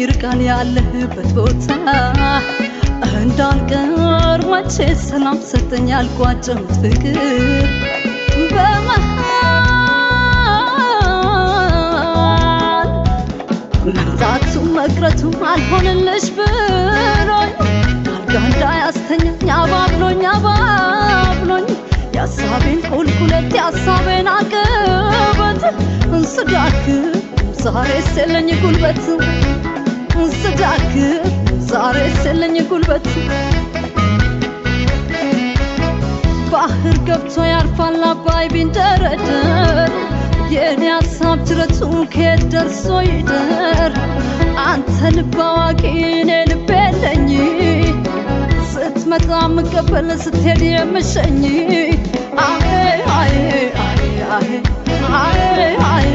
ይርቃል ያለህበት ቦታ እንዳልቀር መቼ ሰላም ሰጠኝ ያልቋጨሁት ፍቅር በመሃል መምጣቱ መቅረቱ አልሆነልሽ ብሎኝ አልጋ እንዳያስተኛኝ አባብሎኝ ያሳቤን ቁልቁለት ያሳቤን አቀበት እንስዳክር ዛሬ ስለኝ ጉልበት እንስዳክር ዛሬ ስለኝ ጉልበት ባህር ገብቶ ያርፋል አባይ ቢንደረደር የኔ ሀሳብ ጅረቱ ከየት ደርሶ ይደር አንተ ልብ አዋቂ እኔ ልብ የለኝ ስትመጣ የምቀበል ስትሄድ የምሸኝ አሄ አሄ አሄ አሄ አሄ